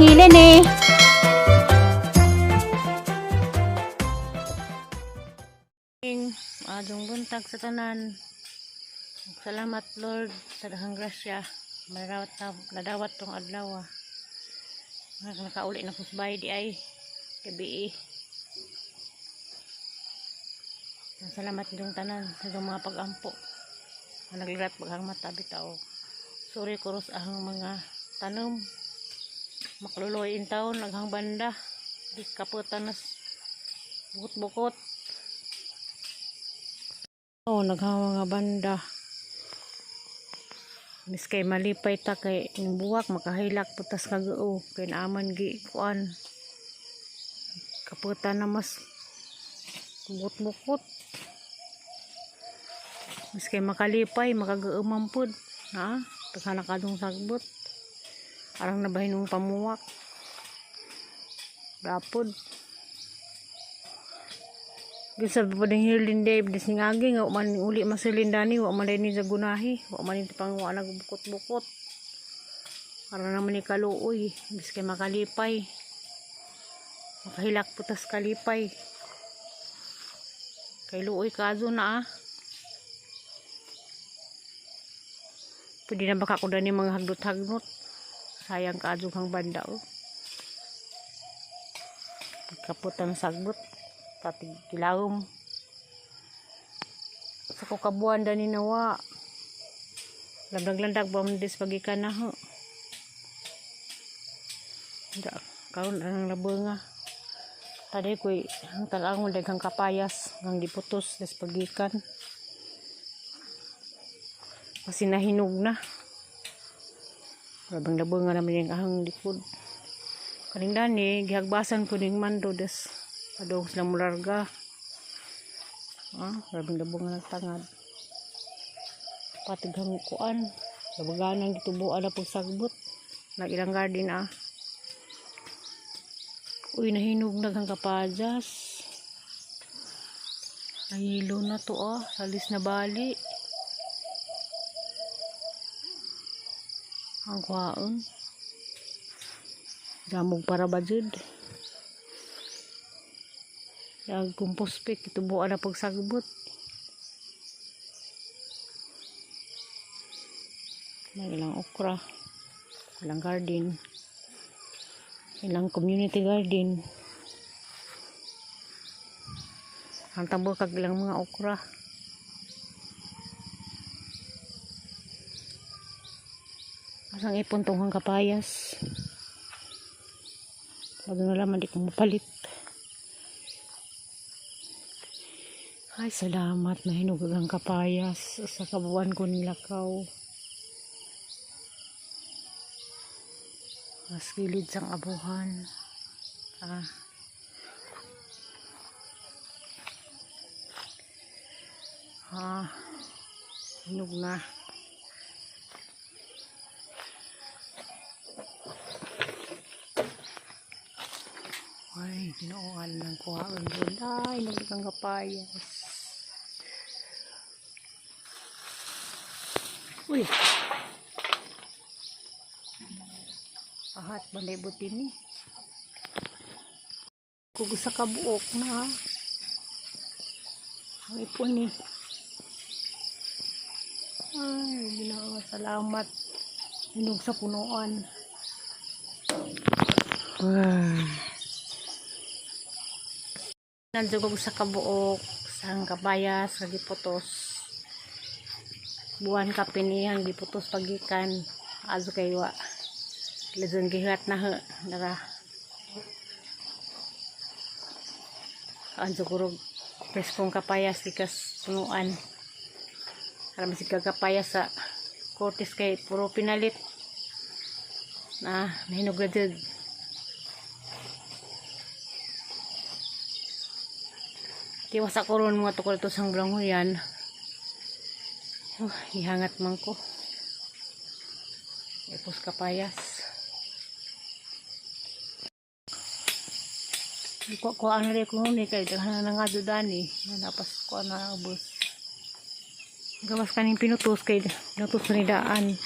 hilin eh. Adong buntag sa tanan. Salamat Lord sa dahang grasya. Nadawat tong adlaw. Nakauli na ko sa bahay di ay gabi. Salamat dong tanan sa mga pag-ampo. Naglirat baghang mata bitaw. Sorry kuros ahang mga tanom. Makluloy in taon naghang banda. Di kaputan nas bukot-bukot. Oh, naghang mga banda. Miskay malipay ta kay buwak makahilak putas kagao kay naaman gi kuan. Kaputan na mas bukot-bukot. Miskay makalipay makagaumam pud. Ha? Pagka nakadong sagbot. Arang nabahin ng pamuwak. Rapod. Gisa pa din hilin day bis ning agi nga man uli masilindani wa man ni zagunahi wa man ti pangwa nagbukot-bukot. Para naman ni kaluoy bis kay makalipay. Makahilak putas kalipay. Kay luoy kazo na ah. Pwede na baka kuda ni mga hagnot-hagnot. Sayang kazo kang banda oh. Kaputan sagbot. Pati kilawom sa kukabuan dani nawa landag-landag ba mandis pagikan na ho karon ang labunga tadi koy ang talangon daghang kapayas ang giputos des pagikan kasi nahinog na labang labunga naman yung ahang likod kaning dani gihagbasan ko ning mando des adong sila mularga. Rabing labong nga nagtangad. Patighang kuan. Labaganang gitubuan na pagsagbot. Nag-ilang garden ah. Uy, nahinog naghang kapajas. Nahilo na to ah. Salis na bali. Ang kuhaon. Damog para bajud. Yang kumpospik ito buwan na pagsagbot. May ilang okra, ilang garden, ilang community garden. Ang tabo kag ilang mga okra. Asang ipon tong kapayas. Wag na laman di ko mapalit. Ay, salamat. Nahinog ang kapayas sa kabuan ko nilakaw. Mas gilid sang abuhan. Hinog na. Ay, ginoon ng kuhaan doon. Ay, hinog ang kapayas. Uy. Ahat balay butin ni. Kung sa kabuok na. Ang ipon ni. Ay, Ginoo, salamat. Hinog sa punuan. Nandiyo sa kabuok, sang kabayas, kagipotos. Buwan kapinihan giputos pagikan azo kaywa lezon gihat na he nara anjo kurog preskong kapayas dikas punuan para masig kapayas sa kortis kay puro pinalit na nahinog na jud tiwas ako ron mga tukol to sang blanghuyan. Ihangat man ko. Ipos kapayas. Ko ang nari ko ni kay daghan nga dudani. Napas ko na ubos. Gawas kaning pinutos kay pinutos ni daan.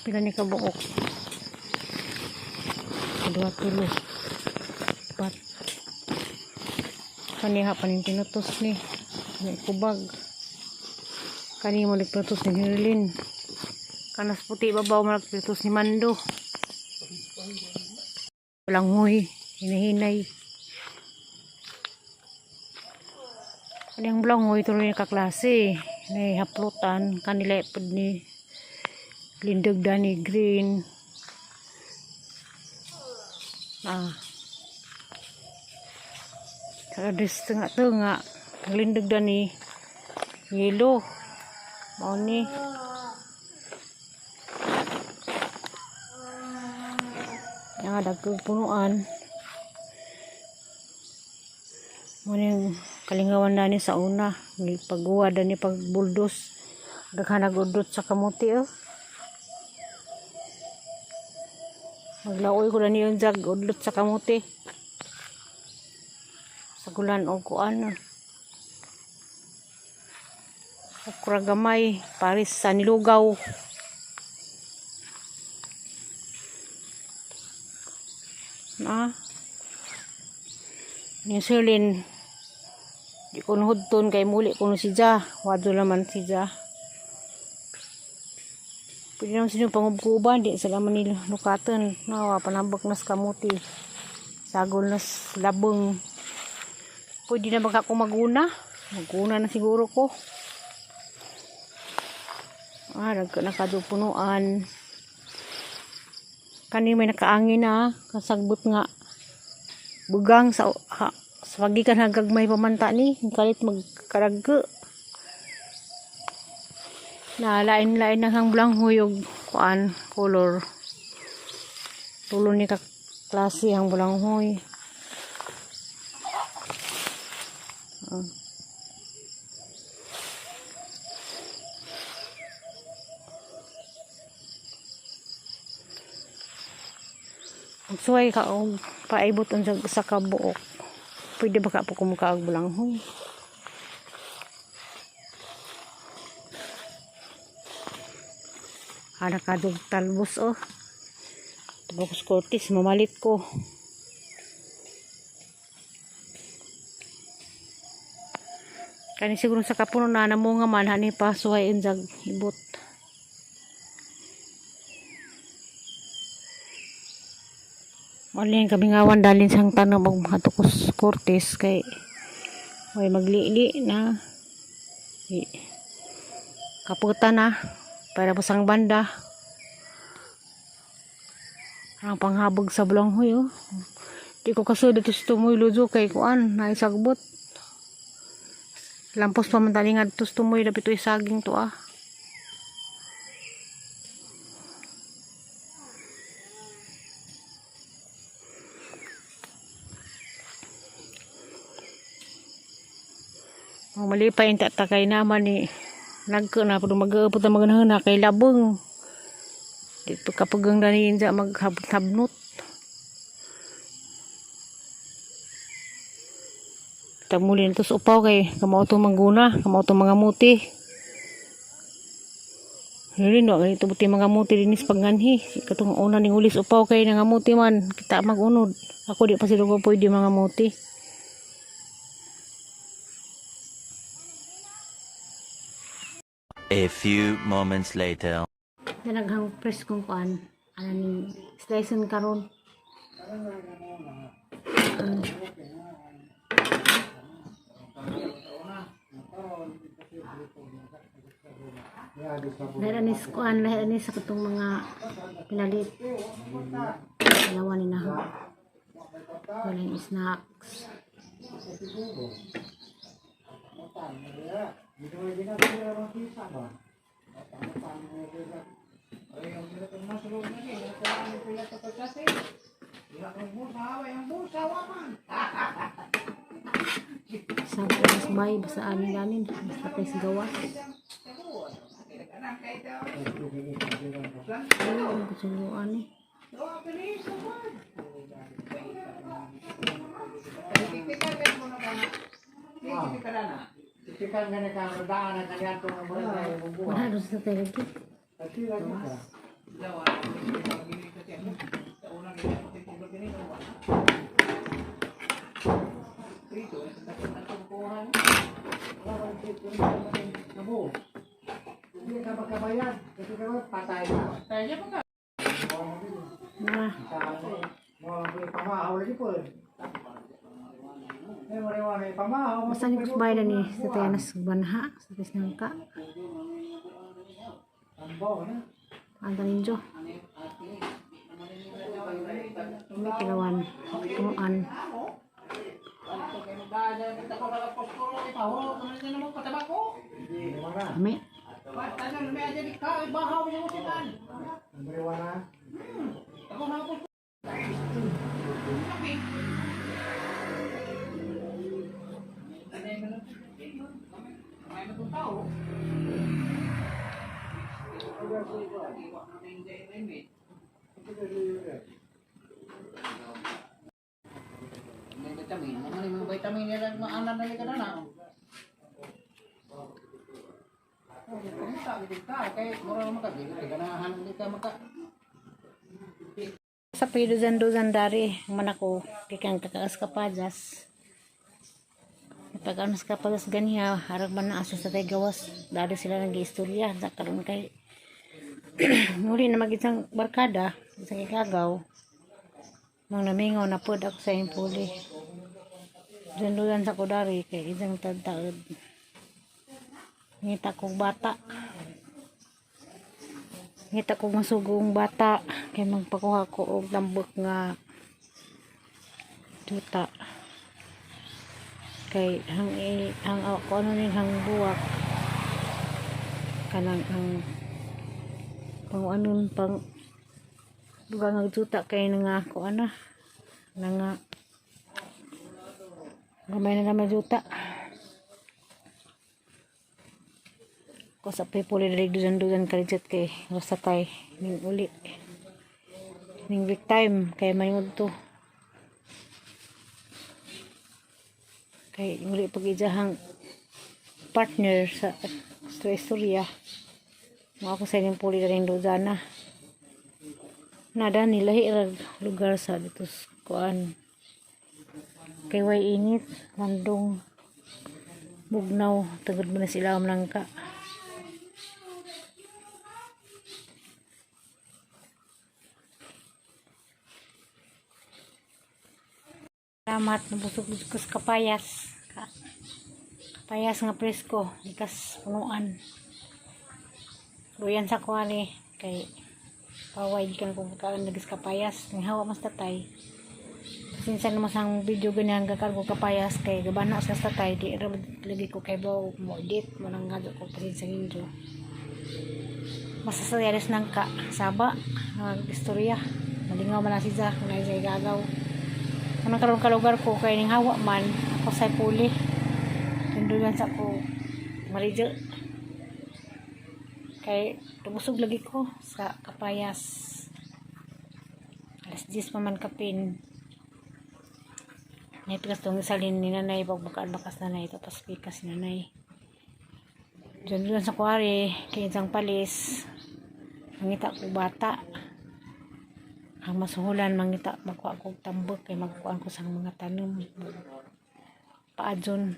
Pila ni kabuok. Dua tulo. Pat. Kaniha pa ning tinutos ni. May kubag. Kani mo nagpinutos ni Hirlin. Kanas puti babaw mo nagpinutos ni Mando. Langhoy. Hinahinay. Kanyang langhoy tuloy ni kaklase. Nay haplutan. Kanila ipod ni Lindog Danny Green. Kadis tengah-tengah Lindog Danny yellow. Mau ni yang ada kepunuan mo ning kalingawan dani sa una ni pagguwa dani pagbuldos daghan nagudot sa kamuti maglaoy ko dani yung jag udlot sa kamuti sa gulan o kuan okra gamay paris sa nilugaw. Ni Serlin di ko hudton kay muli ko si Ja wado naman si Ja pwede naman sinyo pangubkuban di sila man nila nukatan nawa panambak nas kamuti sagol nas labong pwede na baka ko maguna na siguro ko nakadupunuan kani may nakaangin na kasagbot nga bugang sa pagikan hagagmay pamanta ni kalit magkaragge na lain-lain na hang bulanghoy og kuan color tulo ni ka klase hang bulanghoy suway ka og paibot unsa sa kabuok pwede ba ka po kumuka og bulanghoy ana kadug talbos tabos kortis mamalit ko kani siguro sa kapuno na namo nga man hani pa suway unsa ibot. Maling kami ngawan dalin sang tanong mag matukos kortes kay way maglili na kaputan na para pasang banda ang panghabog sa bulanghoy di ko kasud ito sa tumoy lujo kay kuan na isagbot lampos pa man talingan ito sa tumoy dapit ito isaging to malipay yung tatakay naman ni nagko na pero mag-aapot na maganahana kay labong dito kapag ang daniin sa maghabnot tamuli nito sa upaw kay kamauto mangguna kamauto mga muti rin no ganito buti mga muti dinis pagganhi katong una ning ulis upaw kay nangamuti man kita magunod ako di pa sila ko pwede mga muti. A few moments later. Naghang press kong kuan ani station karon Naianis kuan naianis sa katong mga pinalit dalawa ni naho walang snacks sampai sabay basta anin namin basta tayo sa gawas ang kasuluan Tipikan ka na kamerdaan na kanyan to ng mga wala doon sa tayo lagi Hindi ka magkabayad. Kasi ka patay na. Na, Mga pamahaw lagi po. May pamahaw. basta ni kusbay na ni sa tayo na banha sa tis nangka. Tambaw na. Anta ninyo. Hindi kilawan. Tunuan. Kami. Beriwa na. Mga vitamin nila maanan na ka na. Sa pido dyan dari, manako, kikang kakaas kapadas. Pag-anas kapadas ganiya, harap ba na aso sa tayo gawas, dari sila nag-iistorya, sa karoon kay, muli na mag-isang barkada, isang ikagaw, mga namingaw na po ako sa impuli. Dyan sa kudari, kay isang tagtaod. Ngita kong bata. Ngita kong masugong bata. Kaya magpakuha ko og tambok nga juta. Kay hang ako ano nin hang buwak. Kanang ang pang anon pang dugang ang juta kay nga ako ano nga gamay na naman juta. Ko sa pipuli dali dudan kalijat kay rasatay ning uli ning week time kay mayud to kay uli pag ijahang partner sa istorya mo ako sa inyong puli dali dudan nada nilahi rag lugar sa dito kuan kay way init landong bugnaw tagod mo na sila lang ka. Salamat, nabusog ko sa kapayas. Kapayas nga presko, ikas punuan. Luyan sa kuwari, kay paway di ka na kung kakaan nagis kapayas. Ng hawa mas tatay. Sinsan naman sang video ganyan kakargo kapayas, kay gabana sa tatay, di lagi ko kay baw mo edit, manang nga ko pasin sa inyo. Masasayalis ng ka, saba, istorya. Malingaw man na siya, kung na siya gagaw. Anong karon kalugar ko kay ning hawa man ako sa puli. Tundulan sa ko marijo. Kay tubusog lagi ko sa kapayas. Alas 10 pa man kapin. May pikas tong salin ni nanay pagbukaan bakas nanay tapos pikas ni nanay. Tundulan sa kuwari kay isang palis. Mangita ko bata. Ang masuhulan mangita magkuha ko tambok kay magkuhaan ko sang mga tanom paadyon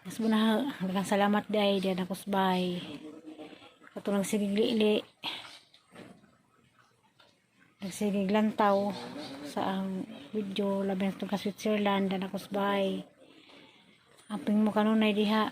mas muna daghang salamat day diyan ako subay katulong sigigli nagsigig lantaw sa ang video labi na ka Switzerland dan ako subay aping mo kanunay diha